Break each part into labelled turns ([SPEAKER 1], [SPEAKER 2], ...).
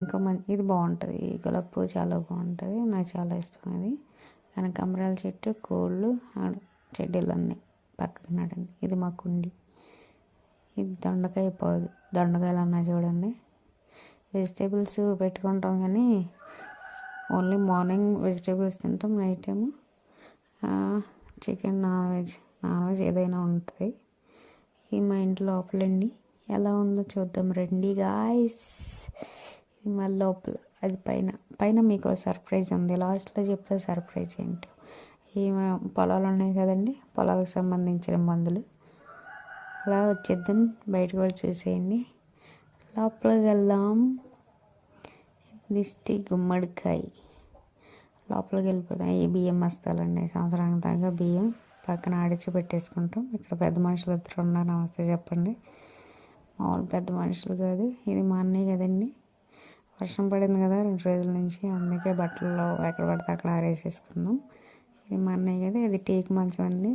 [SPEAKER 1] ఇంకా ఇది బాగుంటుంది, ఈ గులాబీ పువ్వు చాలా బాగుంటుంది, నాకు చాలా ఇష్టం ఇది. కనకాంబరాల చెట్టు, కోళ్ళు, చెడ్డీలు అన్నీ పక్కకు నాటండి. ఇది మా కుండి. ఇది దొండకాయ పోదు, దొండకాయలు అన్నా చూడండి. వెజిటేబుల్స్ పెట్టుకుంటాం కానీ ఓన్లీ మార్నింగ్ వెజిటేబుల్స్ తింటాం, నైట్ ఏమో చికెన్, నాన్ వెజ్ ఏదైనా ఉంటుంది. ఇది మా ఇంటి లోపలండి. ఎలా ఉందో చూద్దాం రండి గాయ్స్. ఇది మా లోపల, అది పైన మీకు సర్ప్రైజ్ ఉంది, లాస్ట్లో చెప్తే సర్ప్రైజ్ ఏంటో. ఈ పొలాలు ఉన్నాయి కదండి, పొలాలకు సంబంధించిన మందులు. అలా వచ్చేద్దాం, బయటకు కూడా చూసేయండి. లోపలికి వెళ్దాం. దిష్టి గుమ్మడికాయ. లోపలికి వెళ్ళిపోతాం. ఈ బియ్యం మస్తాలండి, సంవత్సరానికి దాకా బియ్యం పక్కన ఆడిచి పెట్టేసుకుంటాం. ఇక్కడ పెద్ద మనుషులు ఇద్దరు ఉన్నారు, నమస్తే చెప్పండి. మామూలు పెద్ద మనుషులు కాదు. ఇది మా అన్నయ్య కదండి. వర్షం పడింది కదా 2 రోజుల నుంచి, అందుకే బట్టల్లో ఎక్కడ పడితే అక్కడ ఆరేసేసుకున్నాం. ఇది మా అన్నయ్య కదా. ఇది టేక్ మంచం అండి,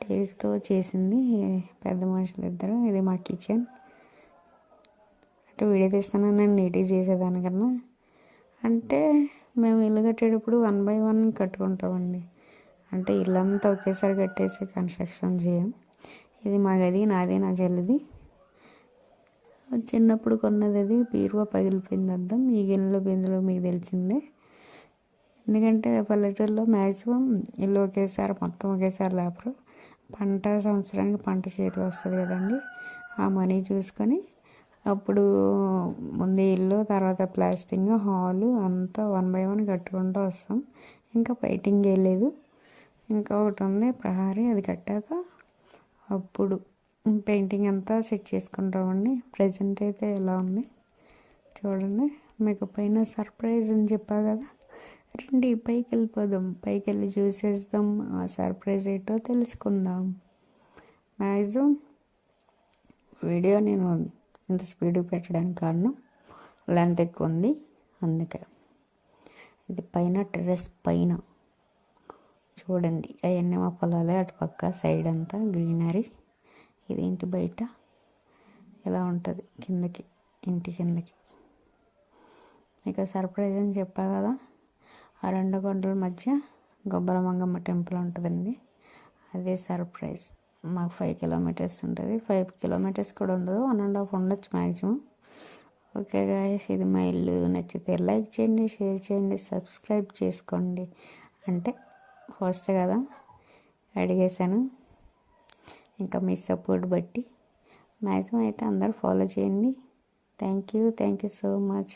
[SPEAKER 1] టేక్తో చేసింది, పెద్ద మనుషులు ఇద్దరు. ఇది మా కిచెన్. అంటే వీడియో తీస్తాను నేను నీట్గా చేసేదానికన్నా. అంటే మేము ఇల్లు కట్టేటప్పుడు 1 by 1 కట్టుకుంటామండి. అంటే ఇల్లంతా ఒకేసారి కట్టేసి కన్స్ట్రక్షన్ చేయం. ఇది మా గది, నాది నా చెల్లిది. చిన్నప్పుడు కొన్నది అది. బీరువా పగిలిపోయింది అద్దం. ఈ గిన్నెలో బిందులో మీకు తెలిసిందే. ఎందుకంటే పల్లెటూరులో మ్యాక్సిమం ఇల్లు మొత్తం ఒకేసారి లేపరు. సంవత్సరానికి పంట చేతికి వస్తుంది కదండి, ఆ మనీ చూసుకొని అప్పుడు ముందు ఇల్లు, తర్వాత ప్లాస్టింగ్, హాలు అంతా 1 by 1 కట్టుకుంటూ వస్తాం. ఇంకా ఫైటింగ్ వేయలేదు. ఇంకా ఒకటి ఉంది ప్రహారీ, అది కట్టాక అప్పుడు పెయింటింగ్ అంతా సెట్ చేసుకుంటామండి. ప్రజెంట్ అయితే ఎలా ఉంది చూడండి. మీకు పైన సర్ప్రైజ్ అని చెప్పా కదా, రండి పైకి వెళ్ళిపోదాం. పైకి వెళ్ళి చూసేద్దాం, ఆ సర్ప్రైజ్ ఏంటో తెలుసుకుందాం. మ్యాక్సిమం వీడియో నేను ఇంత స్పీడ్గా పెట్టడానికి కారణం లెంత్ ఎక్కువ ఉంది, అందుకే. ఇది పైన టెర్రస్ పైన చూడండి, అవన్నీ మా పొలాలే. అటుపక్క సైడ్ అంతా గ్రీనరీ. ఇది ఇంటి బయట ఎలా ఉంటుంది, కిందకి, ఇంటి కిందకి. ఇక సర్ప్రైజ్ అని చెప్పా కదా, ఆ 2 కొండల మధ్య గొబ్బల మంగమ్మ టెంపుల్ ఉంటుందండి, అదే సర్ప్రైజ్. మాకు 5 kilometers ఉంటుంది. 5 kilometers కూడా ఉండదు, 1.5 ఉండొచ్చు మ్యాక్సిమం. ఓకే గాయస్, ఇది మా ఇల్లు. నచ్చితే లైక్ చేయండి, షేర్ చేయండి, సబ్స్క్రైబ్ చేసుకోండి. అంటే ఫస్ట్ కదా అడిగేశాను, ఇంకా మీ సపోర్ట్ బట్టి మ్యాక్సిమం అయితే అందరూ ఫాలో చేయండి. Thank you so much.